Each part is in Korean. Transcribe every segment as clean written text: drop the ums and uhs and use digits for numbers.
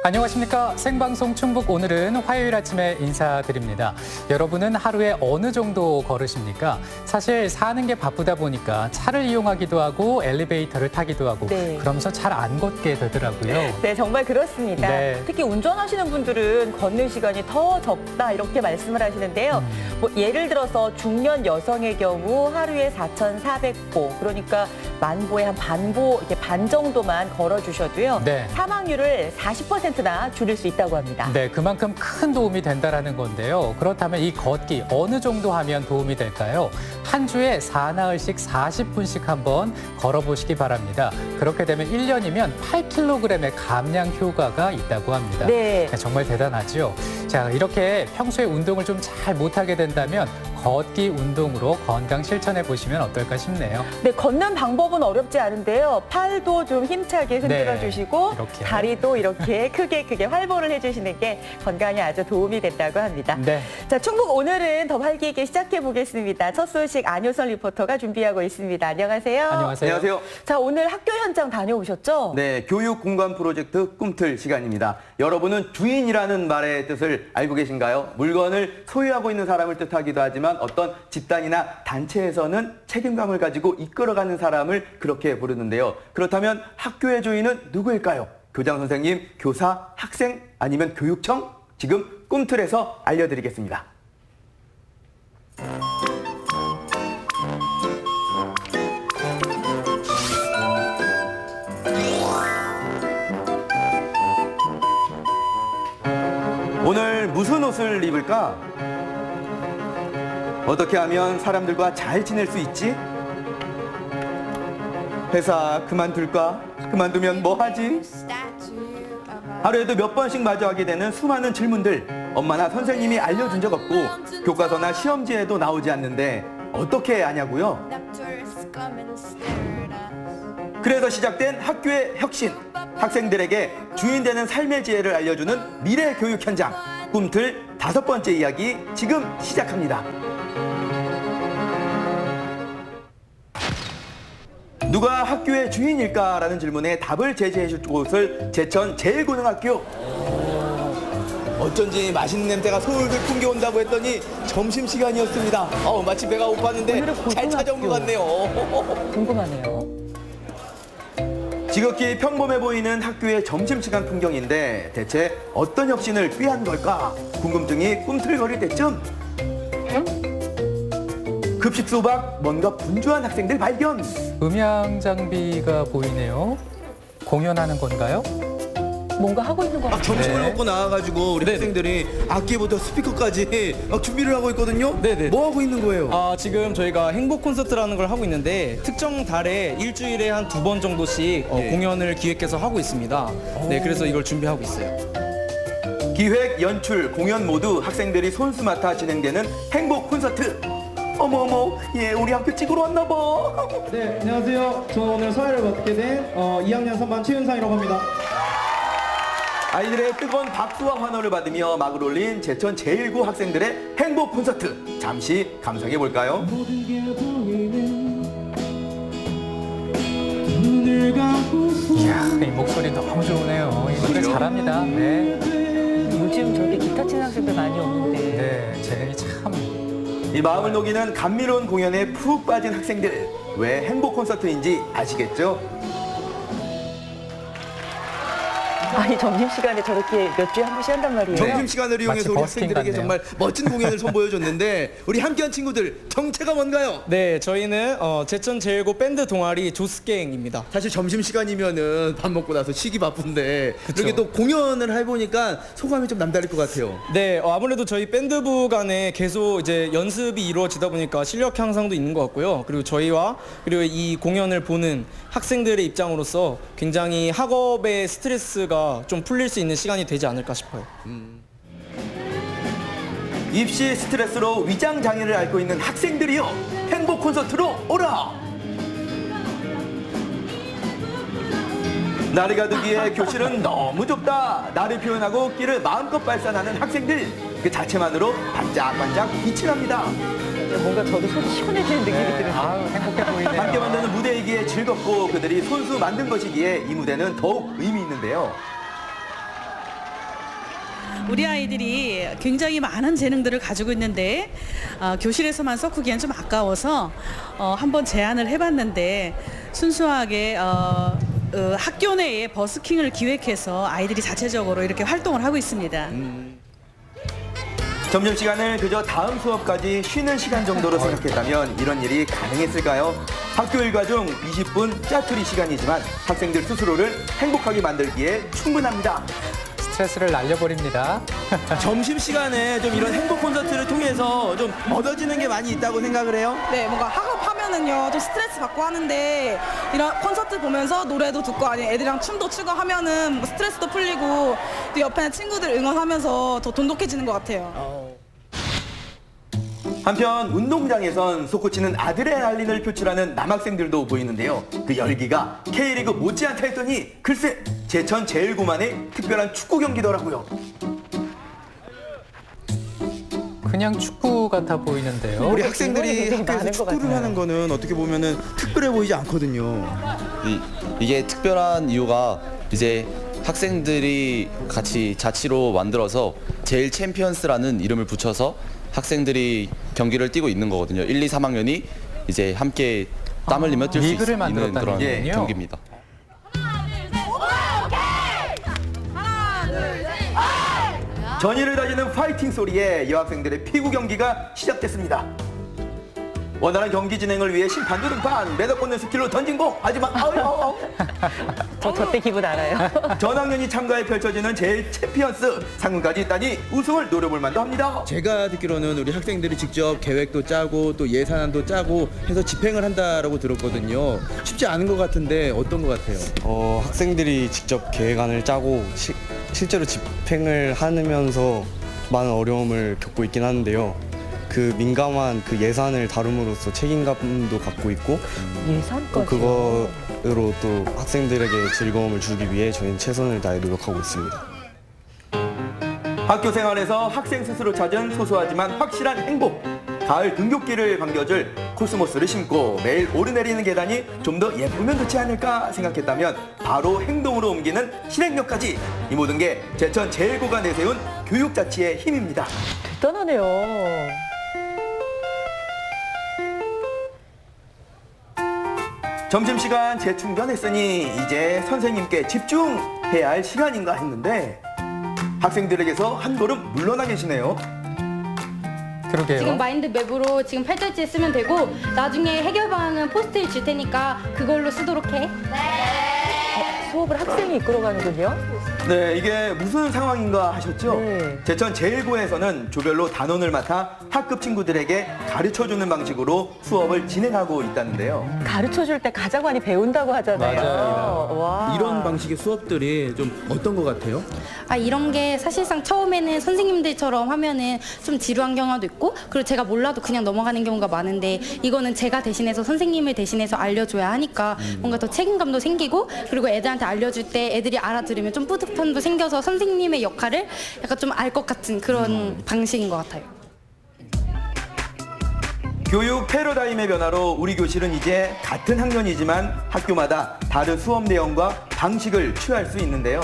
안녕하십니까. 생방송 충북 오늘은 화요일 아침에 인사드립니다. 여러분은 하루에 어느 정도 걸으십니까? 사실 사는 게 바쁘다 보니까 차를 이용하기도 하고 엘리베이터를 타기도 하고 그러면서 잘 안 걷게 되더라고요. 네, 정말 그렇습니다. 특히 운전하시는 분들은 걷는 시간이 더 적다 이렇게 말씀을 하시는데요. 뭐 예를 들어서 중년 여성의 경우 하루에 4,400보, 그러니까 만보에 한 반보, 이렇게 반 정도만 걸어주셔도요. 사망률을 40%나 줄일 수 있다고 합니다. 네, 그만큼 큰 도움이 된다라는 건데요. 그렇다면 이 걷기 어느 정도 하면 도움이 될까요? 한 주에 사나흘씩 40분씩 한번 걸어보시기 바랍니다. 그렇게 되면 1년이면 8kg의 감량 효과가 있다고 합니다. 네. 정말 대단하죠. 자, 이렇게 평소에 운동을 좀 잘 못하게 된다면 걷기 운동으로 건강 실천해 보시면 어떨까 싶네요. 네, 걷는 방법은 어렵지 않은데요. 팔도 좀 힘차게 흔들어 주시고 이렇게요. 다리도 이렇게 크게 활보를 해주시는 게 건강에 아주 도움이 된다고 합니다. 자, 충북 오늘은 더 활기 있게 시작해 보겠습니다. 첫 소식 안효선 리포터가 준비하고 있습니다. 안녕하세요. 안녕하세요. 자, 오늘 학교 현장 다녀오셨죠? 네, 교육 공간 프로젝트 꿈틀 시간입니다. 여러분은 주인이라는 말의 뜻을 알고 계신가요? 물건을 소유하고 있는 사람을 뜻하기도 하지만 어떤 집단이나 단체에서는 책임감을 가지고 이끌어가는 사람을 그렇게 부르는데요. 그렇다면 학교의 주인은 누구일까요? 교장 선생님, 교사, 학생, 아니면 교육청? 지금 꿈틀에서 알려드리겠습니다. 오늘 무슨 옷을 입을까? 어떻게 하면 사람들과 잘 지낼 수 있지? 회사 그만둘까? 그만두면 뭐 하지? 하루에도 몇 번씩 마주하게 되는 수많은 질문들. 엄마나 선생님이 알려준 적 없고 교과서나 시험지에도 나오지 않는데 어떻게 아냐고요? 그래서 시작된 학교의 혁신. 학생들에게 주인 되는 삶의 지혜를 알려주는 미래 교육 현장. 꿈틀 5번째 이야기 지금 시작합니다. 누가 학교의 주인일까라는 질문에 답을 제시해 줄 곳을 제천 제일고등학교. 어쩐지 맛있는 냄새가 솔솔 풍겨온다고 했더니 점심시간이었습니다. 마치 배가 고팠는데 잘 찾아온 것 같네요. 궁금하네요. 지극히 평범해 보이는 학교의 점심시간 풍경인데 대체 어떤 혁신을 꾀한 걸까? 궁금증이 꿈틀거릴 때쯤 급식 수박 뭔가 분주한 학생들 발견. 음향 장비가 보이네요. 공연하는 건가요? 뭔가 하고 있는 것 같아요. 점심을 먹고 나와가지고 우리 학생들이 악기부터 스피커까지 막 준비를 하고 있거든요. 네네. 뭐 하고 있는 거예요? 지금 저희가 행복 콘서트라는 걸 하고 있는데 특정 달에 일주일에 한 2번 정도씩 공연을 기획해서 하고 있습니다. 네, 그래서 이걸 준비하고 있어요. 기획, 연출, 공연 모두 학생들이 손수 맡아 진행되는 행복 콘서트. 어머, 우리 학교 찍으러 왔나 봐. 네, 안녕하세요. 저는 오늘 사회를 맡게 된 2학년 3반 최윤상이라고 합니다. 아이들의 뜨거운 박수와 환호를 받으며 막을 올린 제천 제1구 학생들의 행복 콘서트. 잠시 감상해 볼까요? 이야, 이 목소리 너무 좋으네요. 이 노래 잘합니다. 네. 요즘 저렇게 기타 치는 학생들 많이 오는데. 네, 재능이 참. 이 마음을 녹이는 감미로운 공연에 푹 빠진 학생들. 왜 행복 콘서트인지 아시겠죠? 아니, 점심시간에 저렇게 몇 주에 한 번씩 한단 말이에요. 점심시간을 이용해서 우리 버스킹 학생들에게 같네요. 정말 멋진 공연을 선보여줬는데 우리 함께한 친구들 정체가 뭔가요? 네, 저희는 제천 제일고 밴드 동아리 조스갱입니다. 사실 점심시간이면은 밥 먹고 나서 쉬기 바쁜데 이렇게 또 공연을 해보니까 소감이 좀 남다를 것 같아요. 네, 아무래도 저희 밴드부 간에 계속 이제 연습이 이루어지다 보니까 실력 향상도 있는 것 같고요. 그리고 저희와 그리고 이 공연을 보는 학생들의 입장으로서 굉장히 학업의 스트레스가 좀 풀릴 수 있는 시간이 되지 않을까 싶어요. 입시 스트레스로 위장 장애를 앓고 있는 학생들이요, 행복 콘서트로 오라. 나를 가두기에 교실은 너무 좁다. 나를 표현하고 끼를 마음껏 발산하는 학생들. 그 자체만으로 반짝반짝 빛이 납니다. 뭔가 저도 속이 시원해지는 느낌이 드는데. 아유, 행복해 보이네요. 함께 만드는 무대이기에 즐겁고 그들이 손수 만든 것이기에 이 무대는 더욱 의미 있는데요. 우리 아이들이 굉장히 많은 재능들을 가지고 있는데 교실에서만 섞기엔 좀 아까워서 한번 제안을 해봤는데 순수하게 학교 내에 버스킹을 기획해서 아이들이 자체적으로 이렇게 활동을 하고 있습니다. 점심시간을 그저 다음 수업까지 쉬는 시간 정도로 생각했다면 이런 일이 가능했을까요? 학교 일과 중 20분 짜투리 시간이지만 학생들 스스로를 행복하게 만들기에 충분합니다. 스트레스를 날려버립니다. 점심시간에 좀 이런 행복 콘서트를 통해서 좀 얻어지는 게 많이 있다고 생각을 해요. 네, 뭔가 학업하면은요 좀 스트레스 받고 하는데 이런 콘서트 보면서 노래도 듣고 아니 애들이랑 춤도 추고 하면은 뭐 스트레스도 풀리고 또 옆에 친구들 응원하면서 더 돈독해지는 것 같아요. 한편 운동장에선 솟구치는 아드레날린을 표출하는 남학생들도 보이는데요. 그 열기가 K리그 못지않다 했더니 글쎄 제천 제일고만의 특별한 축구 경기더라고요. 그냥 축구 같아 보이는데요. 우리 학생들이 굉장히 많은 학교에서 것 축구를 같아요. 하는 거는 어떻게 보면은 특별해 보이지 않거든요. 이게 특별한 이유가 이제 학생들이 같이 자치로 만들어서 제일 챔피언스라는 이름을 붙여서 학생들이 경기를 뛰고 있는 거거든요. 1, 2, 3학년이 이제 함께 땀 흘리며 뛸 수 리그를 있는 만들었다는 그런 거군요. 경기입니다. 전의를 다지는 파이팅 소리에 여학생들의 피구 경기가 시작됐습니다. 원활한 경기 진행을 위해 심판도 등판, 매듭 꽂는 스킬로 던진 공, 하지만 저 때 기분 알아요. 전 학년이 참가해 펼쳐지는 제일 챔피언스 상금까지 있다니 우승을 노려볼 만도 합니다. 제가 듣기로는 우리 학생들이 직접 계획도 짜고 또 예산안도 짜고 해서 집행을 한다라고 들었거든요. 쉽지 않은 것 같은데 어떤 것 같아요? 학생들이 직접 계획안을 짜고 실제로 집행을 하면서 많은 어려움을 겪고 있긴 하는데요. 그 민감한 그 예산을 다룸으로써 책임감도 갖고 있고 또 예산까지. 그거로 또 학생들에게 즐거움을 주기 위해 저희는 최선을 다해 노력하고 있습니다. 학교 생활에서 학생 스스로 찾은 소소하지만 확실한 행복. 가을 등굣길을 반겨줄 코스모스를 심고 매일 오르내리는 계단이 좀 더 예쁘면 좋지 않을까 생각했다면 바로 행동으로 옮기는 실행력까지 이 모든 게 제천 제일고가 내세운 교육자치의 힘입니다. 대단하네요. 점심시간 재충전했으니 이제 선생님께 집중해야 할 시간인가 했는데 학생들에게서 한 걸음 물러나 계시네요. 그러게요. 지금 마인드맵으로 지금 팔절지에 쓰면 되고 나중에 해결 방안은 포스트잇 줄 테니까 그걸로 쓰도록 해. 수업을 학생이 이끌어가는군요. 네, 이게 무슨 상황인가 하셨죠? 네. 제천 제일고에서는 조별로 단원을 맡아 학급 친구들에게 가르쳐주는 방식으로 수업을 진행하고 있다는데요. 가르쳐줄 때 가장 많이 배운다고 하잖아요. 맞아요. 와. 이런 방식의 수업들이 좀 어떤 것 같아요? 이런 게 사실상 처음에는 선생님들처럼 하면은 좀 지루한 경우도 있고 그리고 제가 몰라도 그냥 넘어가는 경우가 많은데 이거는 제가 대신해서 선생님을 대신해서 알려줘야 하니까 뭔가 더 책임감도 생기고 그리고 애들한테 알려줄 때 애들이 알아들으면 좀 뿌듯함도 생겨서 선생님의 역할을 약간 좀 알 것 같은 그런 방식인 것 같아요. 교육 패러다임의 변화로 우리 교실은 이제 같은 학년이지만 학교마다 다른 수업 내용과 방식을 취할 수 있는데요.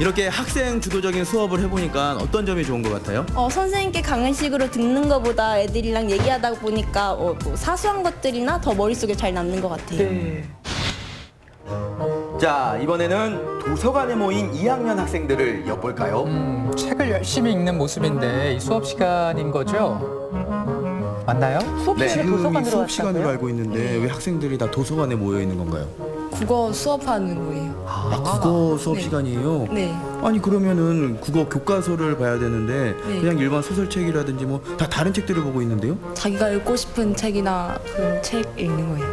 이렇게 학생 주도적인 수업을 해보니까 어떤 점이 좋은 것 같아요? 선생님께 강의식으로 듣는 것보다 애들이랑 얘기하다 보니까 뭐 사소한 것들이나 더 머릿속에 잘 남는 것 같아요. 네. 자, 이번에는 도서관에 모인 2학년 학생들을 엿볼까요? 책을 열심히 읽는 모습인데 이 수업 시간인 거죠? 맞나요? 수업 시간에 지금이 도서관으로 수업 시간으로 왔다고요? 알고 있는데 왜 학생들이 다 도서관에 모여 있는 건가요? 국어 수업하는 거예요. 국어 수업 네. 시간이에요? 네. 아니 그러면은 국어 교과서를 봐야 되는데 네. 그냥 일반 소설책이라든지 뭐 다 다른 책들을 보고 있는데요? 자기가 읽고 싶은 책이나 그런 책 읽는 거예요.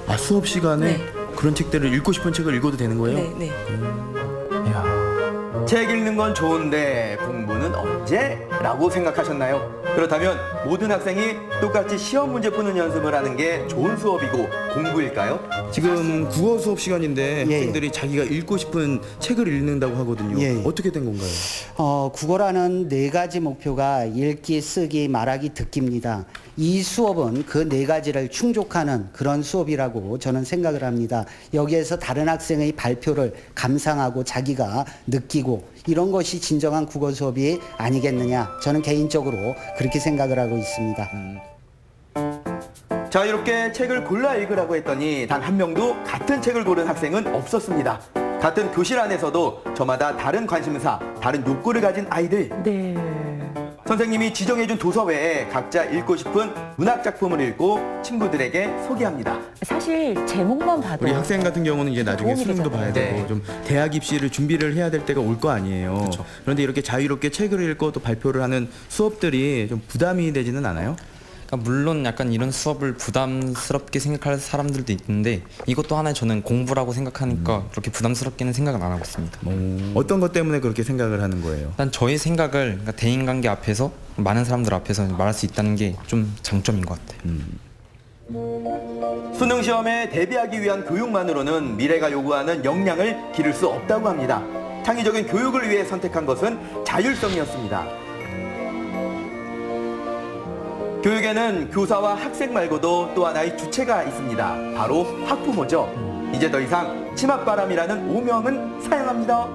아 수업 시간에 네. 그런 책들을 읽고 싶은 책을 읽어도 되는 거예요? 네, 네. 책 읽는 건 좋은데 공부는 시험은 언제?라고 생각하셨나요? 그렇다면 모든 학생이 똑같이 시험 문제 푸는 연습을 하는 게 좋은 수업이고 공부일까요? 지금 국어 수업 시간인데 학생들이 자기가 읽고 싶은 책을 읽는다고 하거든요. 어떻게 된 건가요? 국어라는 4가지 목표가 읽기, 쓰기, 말하기, 듣기입니다. 이 수업은 그 4가지를 충족하는 그런 수업이라고 저는 생각을 합니다. 여기에서 다른 학생의 발표를 감상하고 자기가 느끼고 이런 것이 진정한 국어 수업이 아니겠느냐. 저는 개인적으로 그렇게 생각을 하고 있습니다. 자유롭게 책을 골라 읽으라고 했더니 단 한 명도 같은 책을 고른 학생은 없었습니다. 같은 교실 안에서도 저마다 다른 관심사, 다른 욕구를 가진 아이들. 네. 선생님이 지정해준 도서 외에 각자 읽고 싶은 문학 작품을 읽고 친구들에게 소개합니다. 사실 제목만 봐도 우리 학생 같은 경우는 이제 나중에 수능도 봐야 되고 좀 대학 입시를 준비를 해야 될 때가 올 거 아니에요. 그런데 이렇게 자유롭게 책을 읽고 또 발표를 하는 수업들이 좀 부담이 되지는 않아요? 물론 약간 이런 수업을 부담스럽게 생각할 사람들도 있는데 이것도 하나의 저는 공부라고 생각하니까 그렇게 부담스럽게는 생각을 안 하고 있습니다. 어떤 것 때문에 그렇게 생각을 하는 거예요? 일단 저의 생각을 그러니까 대인관계 앞에서 많은 사람들 앞에서 말할 수 있다는 게 좀 장점인 것 같아요. 수능 시험에 대비하기 위한 교육만으로는 미래가 요구하는 역량을 기를 수 없다고 합니다. 창의적인 교육을 위해 선택한 것은 자율성이었습니다. 교육에는 교사와 학생 말고도 또 하나의 주체가 있습니다. 바로 학부모죠. 이제 더 이상 치맛바람이라는 오명은 사용합니다.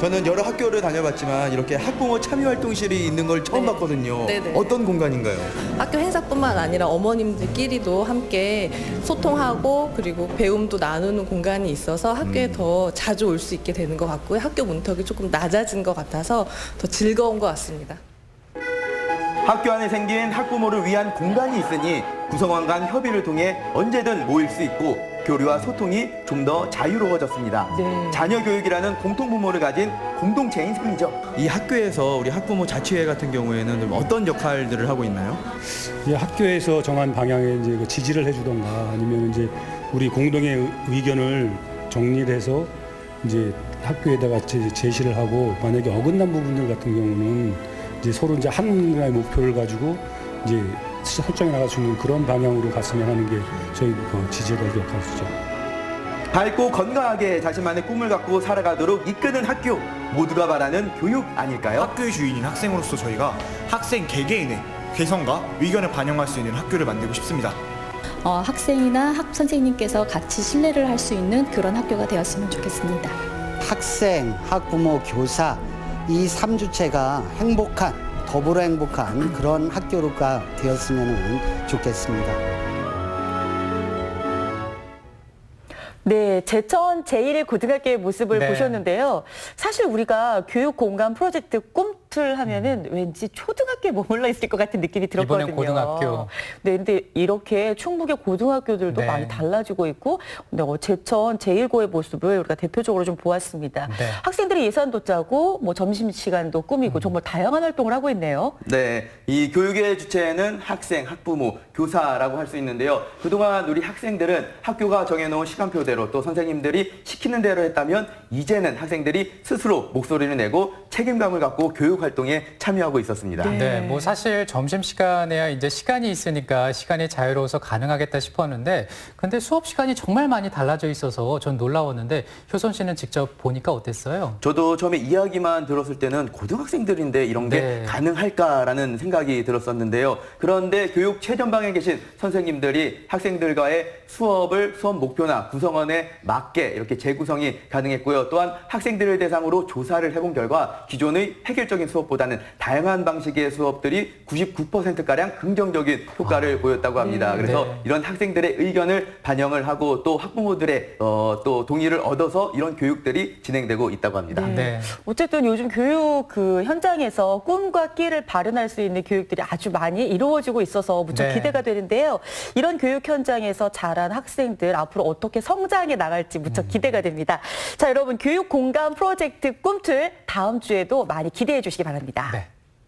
저는 여러 학교를 다녀봤지만 이렇게 학부모 참여활동실이 있는 걸 처음 봤거든요. 네네. 어떤 공간인가요? 학교 행사뿐만 아니라 어머님들끼리도 함께 소통하고 그리고 배움도 나누는 공간이 있어서 학교에 더 자주 올 수 있게 되는 것 같고요. 학교 문턱이 조금 낮아진 것 같아서 더 즐거운 것 같습니다. 학교 안에 생긴 학부모를 위한 공간이 있으니 구성원 간 협의를 통해 언제든 모일 수 있고 교류와 소통이 좀 더 자유로워졌습니다. 자녀 교육이라는 공통부모를 가진 공동체인 셈이죠. 이 학교에서 우리 학부모 자치회 같은 경우에는 좀 어떤 역할들을 하고 있나요? 이제 학교에서 정한 방향에 이제 그 지지를 해주던가 아니면 이제 우리 공동의 의견을 정리를 해서 이제 학교에다가 제시를 하고 만약에 어긋난 부분들 같은 경우는 이제 서로 이제 하나의 목표를 가지고 이제 설정해 나갈 수 있는 그런 방향으로 갔으면 하는 게 저희 지지자의 역할이죠. 밝고 건강하게 자신만의 꿈을 갖고 살아가도록 이끄는 학교, 모두가 바라는 교육 아닐까요? 학교의 주인인 학생으로서 저희가 학생 개개인의 개성과 의견을 반영할 수 있는 학교를 만들고 싶습니다. 학생이나 선생님께서 같이 신뢰를 할 수 있는 그런 학교가 되었으면 좋겠습니다. 학생, 학부모, 교사 이 3주체가 행복한, 더불어 행복한 그런 학교가 되었으면 좋겠습니다. 네, 제천 제1고등학교의 모습을 보셨는데요. 사실 우리가 교육 공간 프로젝트 꿈틀 하면은 왠지 초등학교에 머물러 있을 것 같은 느낌이 들었거든요. 이번엔 고등학교. 네, 근데 이렇게 충북의 고등학교들도 많이 달라지고 있고, 제천 제1고의 모습을 우리가 대표적으로 좀 보았습니다. 학생들이 예산도 짜고, 점심시간도 꾸미고 정말 다양한 활동을 하고 있네요. 네, 이 교육의 주체는 학생, 학부모, 교사라고 할 수 있는데요. 그동안 우리 학생들은 학교가 정해놓은 시간표대로 또 선생님들이 시키는 대로 했다면 이제는 학생들이 스스로 목소리를 내고 책임감을 갖고 교육 활동에 참여하고 있었습니다. 네, 사실 점심시간에야 이제 시간이 있으니까 시간이 자유로워서 가능하겠다 싶었는데 근데 수업 시간이 정말 많이 달라져 있어서 전 놀라웠는데 효선 씨는 직접 보니까 어땠어요? 저도 처음에 이야기만 들었을 때는 고등학생들인데 이런 게 가능할까라는 생각이 들었었는데요. 그런데 교육 최전방에 계신 선생님들이 학생들과의 수업 목표나 구성원에 맞게 이렇게 재구성이 가능했고요. 또한 학생들을 대상으로 조사를 해본 결과 기존의 획일적인 수업보다는 다양한 방식의 수업들이 99%가량 긍정적인 효과를 보였다고 합니다. 그래서 이런 학생들의 의견을 반영을 하고 또 학부모들의 또 동의를 얻어서 이런 교육들이 진행되고 있다고 합니다. 어쨌든 요즘 교육 현장에서 꿈과 끼를 발현할 수 있는 교육들이 아주 많이 이루어지고 있어서 무척 기대가 되는데요. 이런 교육 현장에서 자란 학생들 앞으로 어떻게 성장해 나갈지 무척 기대가 됩니다. 자, 여러분 교육 공간 프로젝트 꿈틀 다음 주에도 많이 기대해 주시기 바랍니다.